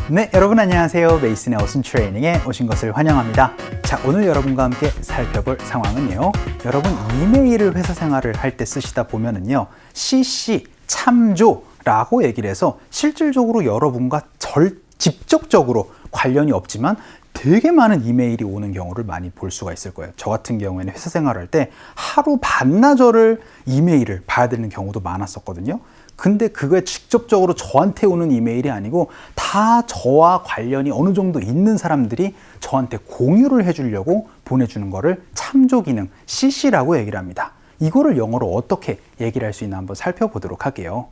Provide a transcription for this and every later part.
네, 여러분 안녕하세요. 메이슨의 어순 트레이닝에 오신 것을 환영합니다. 자, 오늘 여러분과 함께 살펴볼 상황은요. 여러분 이메일을 회사 생활을 할 때 쓰시다 보면은요. CC, 참조라고 얘기를 해서 실질적으로 여러분과 직접적으로 관련이 없지만 되게 많은 이메일이 오는 경우를 많이 볼 수가 있을 거예요. 저 같은 경우에는 회사 생활할 때 하루 반나절을 이메일을 봐야 되는 경우도 많았었거든요. 근데 그게 직접적으로 저한테 오는 이메일이 아니고 다 저와 관련이 어느 정도 있는 사람들이 저한테 공유를 해주려고 보내주는 거를 참조 기능, CC라고 얘기를 합니다. 이거를 영어로 어떻게 얘기를 할 수 있나 한번 살펴보도록 할게요.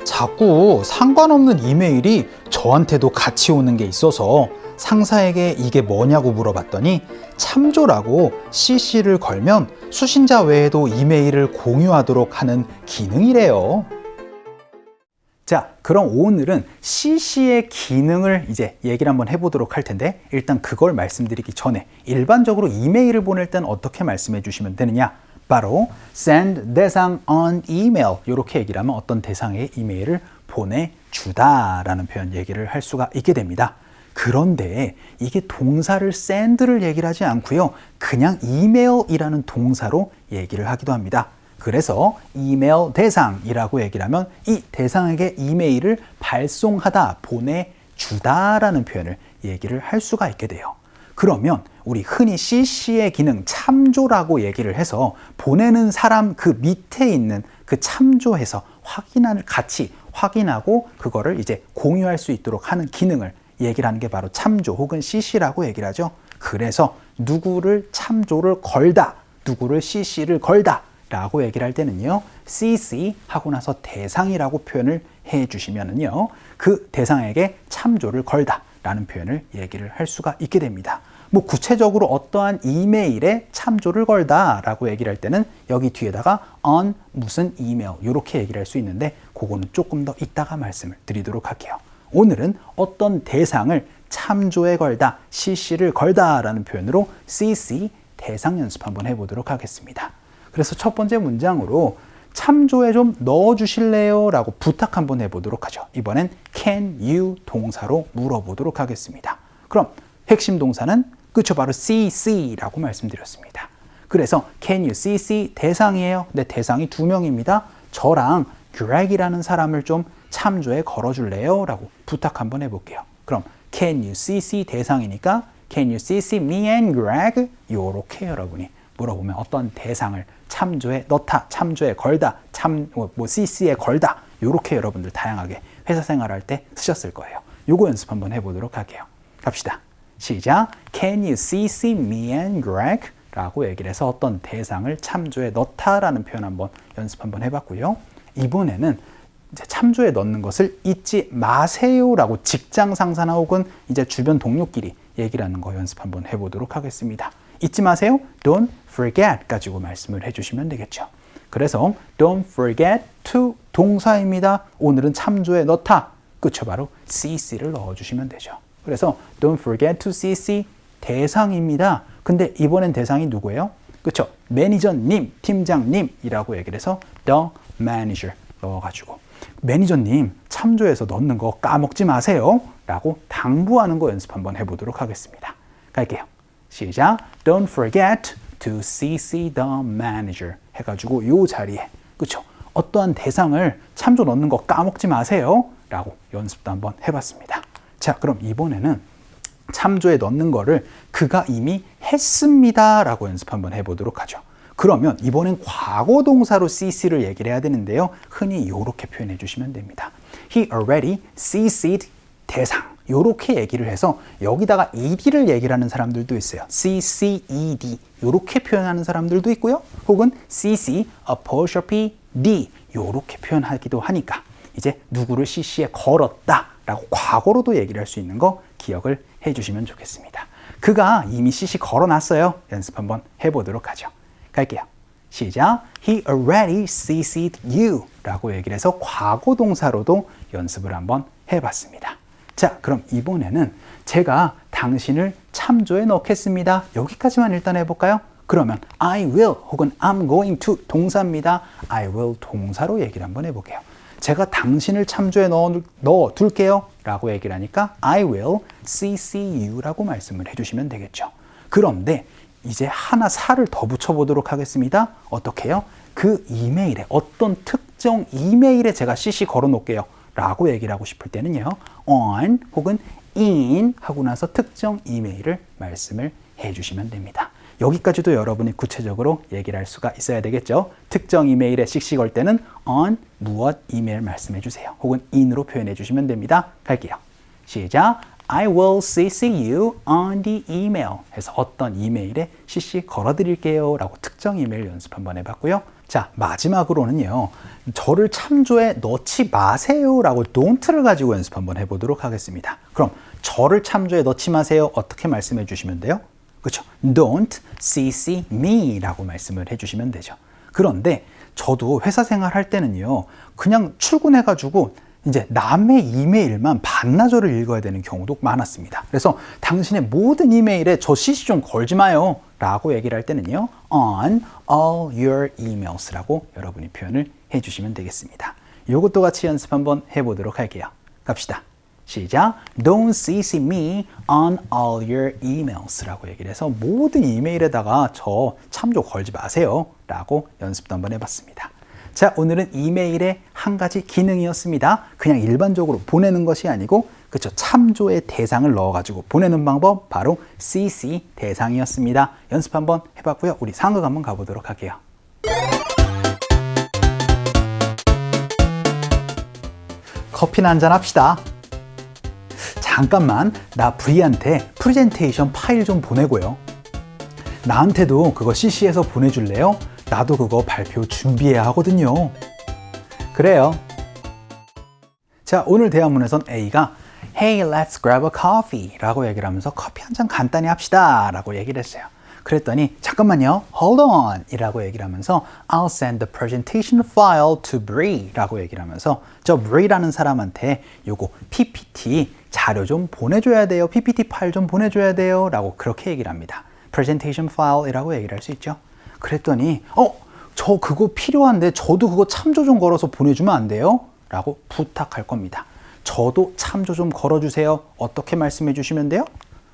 자꾸 상관없는 이메일이 저한테도 같이 오는 게 있어서 상사에게 이게 뭐냐고 물어봤더니 참조라고 CC를 걸면 수신자 외에도 이메일을 공유하도록 하는 기능이래요. 자, 그럼 오늘은 CC의 기능을 이제 얘기를 한번 해보도록 할 텐데 일단 그걸 말씀드리기 전에 일반적으로 이메일을 보낼 땐 어떻게 말씀해 주시면 되느냐? 바로 send 대상 on email 이렇게 얘기를 하면 어떤 대상에 이메일을 보내주다라는 표현 얘기를 할 수가 있게 됩니다. 그런데 이게 동사를 send를 얘기를 하지 않고요. 그냥 email이라는 동사로 얘기를 하기도 합니다. 그래서 이메일 대상이라고 얘기를 하면 이 대상에게 이메일을 발송하다, 보내주다라는 표현을 얘기를 할 수가 있게 돼요. 그러면 우리 흔히 CC의 기능 참조라고 얘기를 해서 보내는 사람 그 밑에 있는 그 참조해서 같이 확인하고 그거를 이제 공유할 수 있도록 하는 기능을 얘기를 하는 게 바로 참조 혹은 CC라고 얘기를 하죠. 그래서 누구를 참조를 걸다, 누구를 CC를 걸다 라고 얘기를 할 때는요. CC 하고 나서 대상이라고 표현을 해 주시면은요. 그 대상에게 참조를 걸다 라는 표현을 얘기를 할 수가 있게 됩니다. 뭐 구체적으로 어떠한 이메일에 참조를 걸다 라고 얘기를 할 때는 여기 뒤에다가 on 무슨 이메일 이렇게 얘기를 할 수 있는데 그거는 조금 더 이따가 말씀을 드리도록 할게요. 오늘은 어떤 대상을 참조에 걸다, CC를 걸다 라는 표현으로 CC 대상 연습 한번 해보도록 하겠습니다. 그래서 첫 번째 문장으로 참조에 좀 넣어주실래요? 라고 부탁 한번 해보도록 하죠. 이번엔 can you 동사로 물어보도록 하겠습니다. 그럼 핵심 동사는 그쵸, 바로 CC라고 말씀드렸습니다. 그래서 can you CC 대상이에요. 네, 대상이 두 명입니다. 저랑 Greg이라는 사람을 좀 참조에 걸어줄래요? 라고 부탁 한번 해볼게요. 그럼 can you CC 대상이니까 can you CC me and Greg? 요렇게 여러분이 물어보면 어떤 대상을 참조에 넣다, 참조에 걸다, CC에 걸다 요렇게 여러분들 다양하게 회사 생활할 때 쓰셨을 거예요. 요거 연습 한번 해보도록 할게요. 갑시다. 시작. Can you CC me and Greg? 라고 얘기를 해서 어떤 대상을 참조에 넣다라는 표현 한번 연습 한번 해봤고요. 이번에는 이제 참조에 넣는 것을 잊지 마세요라고 직장 상사나 혹은 이제 주변 동료끼리 얘기를 하는 거 연습 한번 해보도록 하겠습니다. 잊지 마세요. Don't forget 가지고 말씀을 해주시면 되겠죠. 그래서 don't forget to 동사입니다. 오늘은 참조에 넣다. 그쵸, 바로 CC를 넣어주시면 되죠. 그래서 don't forget to CC 대상입니다. 근데 이번엔 대상이 누구예요? 그쵸, 매니저님, 팀장님이라고 얘기를 해서 the manager 넣어가지고 매니저님 참조해서 넣는 거 까먹지 마세요 라고 당부하는 거 연습 한번 해보도록 하겠습니다. 갈게요. 시작. Don't forget to CC the manager 해가지고 요 자리에 그쵸, 어떠한 대상을 참조 넣는 거 까먹지 마세요 라고 연습도 한번 해봤습니다. 자, 그럼 이번에는 참조에 넣는 거를 그가 이미 했습니다 라고 연습 한번 해보도록 하죠. 그러면 이번엔 과거 동사로 CC를 얘기를 해야 되는데요. 흔히 이렇게 표현해 주시면 됩니다. He already CC'd 대상. 이렇게 얘기를 해서 여기다가 ed를 얘기를 하는 사람들도 있어요. CCED 이렇게 표현하는 사람들도 있고요. 혹은 CC apostrophe D 이렇게 표현하기도 하니까 이제 누구를 CC에 걸었다 라고 과거로도 얘기를 할 수 있는 거 기억을 해주시면 좋겠습니다. 그가 이미 CC 걸어놨어요. 연습 한번 해보도록 하죠. 갈게요. 시작. He already CC'd you 라고 얘기를 해서 과거 동사로도 연습을 한번 해봤습니다. 자, 그럼 이번에는 제가 당신을 참조에 넣겠습니다. 여기까지만 일단 해볼까요? 그러면 I will 혹은 I'm going to 동사입니다. I will 동사로 얘기를 한번 해볼게요. 제가 당신을 참조에 넣어 둘게요 라고 얘기를 하니까 I will CC you 라고 말씀을 해주시면 되겠죠. 그런데 이제 하나 살을 더 붙여보도록 하겠습니다. 어떻게 해요? 그 이메일에 어떤 특정 이메일에 제가 CC 걸어 놓을게요 라고 얘기를 하고 싶을 때는요. on 혹은 in 하고 나서 특정 이메일을 말씀을 해주시면 됩니다. 여기까지도 여러분이 구체적으로 얘기를 할 수가 있어야 되겠죠. 특정 이메일에 CC 걸 때는 on 무엇 이메일 말씀해 주세요. 혹은 in으로 표현해 주시면 됩니다. 갈게요. 시작. I will CC you on the email 해서 어떤 이메일에 CC 걸어드릴게요 라고 특정 이메일 연습 한번 해봤고요. 자, 마지막으로는요. 저를 참조에 넣지 마세요 라고 don't를 가지고 연습 한번 해보도록 하겠습니다. 그럼 저를 참조에 넣지 마세요. 어떻게 말씀해 주시면 돼요? 그렇죠? Don't CC me 라고 말씀을 해주시면 되죠. 그런데 저도 회사 생활 할 때는요. 그냥 출근해가지고 이제 남의 이메일만 반나절을 읽어야 되는 경우도 많았습니다. 그래서 당신의 모든 이메일에 저 CC 좀 걸지 마요 라고 얘기를 할 때는요. on all your emails 라고 여러분이 표현을 해주시면 되겠습니다. 이것도 같이 연습 한번 해보도록 할게요. 갑시다. 시작. Don't CC me on all your emails 라고 얘기를 해서 모든 이메일에다가 저 참조 걸지 마세요 라고 연습도 한번 해봤습니다. 자, 오늘은 이메일의 한 가지 기능이었습니다. 그냥 일반적으로 보내는 것이 아니고 그렇죠. 참조의 대상을 넣어가지고 보내는 방법 바로 CC 대상이었습니다. 연습 한번 해봤고요. 우리 상극 한번 가보도록 할게요. 커피나 한잔 합시다. 잠깐만 나 브리한테 프레젠테이션 파일 좀 보내고요. 나한테도 그거 CC해서 보내줄래요? 나도 그거 발표 준비해야 하거든요. 그래요. 자, 오늘 대화문에선 A가 Hey, let's grab a coffee 라고 얘기를 하면서 커피 한 잔 간단히 합시다 라고 얘기를 했어요. 그랬더니 잠깐만요, hold on 이라고 얘기를 하면서 I'll send the presentation file to Bree 라고 얘기를 하면서 저 Bree라는 사람한테 요거 PPT 자료 좀 보내줘야 돼요. PPT 파일 좀 보내줘야 돼요 라고 그렇게 얘기를 합니다. presentation file이라고 얘기를 할 수 있죠. 그랬더니 저 그거 필요한데 저도 그거 참조 좀 걸어서 보내주면 안 돼요? 라고 부탁할 겁니다. 저도 참조 좀 걸어주세요. 어떻게 말씀해 주시면 돼요?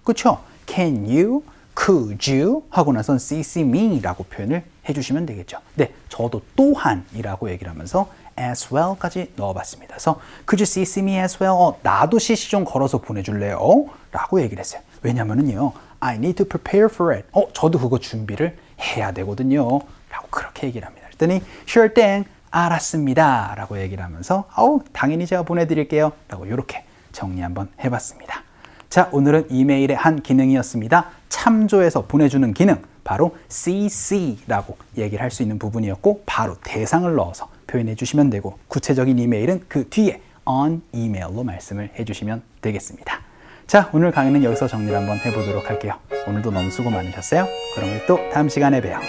그쵸? Can you, could you 하고 나선 CC me 라고 표현을 해주시면 되겠죠. 네, 저도 또한 이라고 얘기를 하면서 as well 까지 넣어봤습니다. 그래서 could you CC me as well? 나도 CC 좀 걸어서 보내줄래요? 라고 얘기를 했어요. 왜냐면은요, I need to prepare for it. 저도 그거 준비를 해야 되거든요. 라고 그렇게 얘기를 합니다. 그랬더니 sure thing, 알았습니다. 라고 얘기를 하면서 당연히 제가 보내드릴게요. 라고 이렇게 정리 한번 해봤습니다. 자, 오늘은 이메일의 한 기능이었습니다. 참조해서 보내주는 기능, 바로 CC라고 얘기를 할 수 있는 부분이었고 바로 대상을 넣어서 표현해 주시면 되고 구체적인 이메일은 그 뒤에 on email로 말씀을 해주시면 되겠습니다. 자, 오늘 강의는 여기서 정리를 한번 해보도록 할게요. 오늘도 너무 수고 많으셨어요. 그럼 우리 또 다음 시간에 봬요.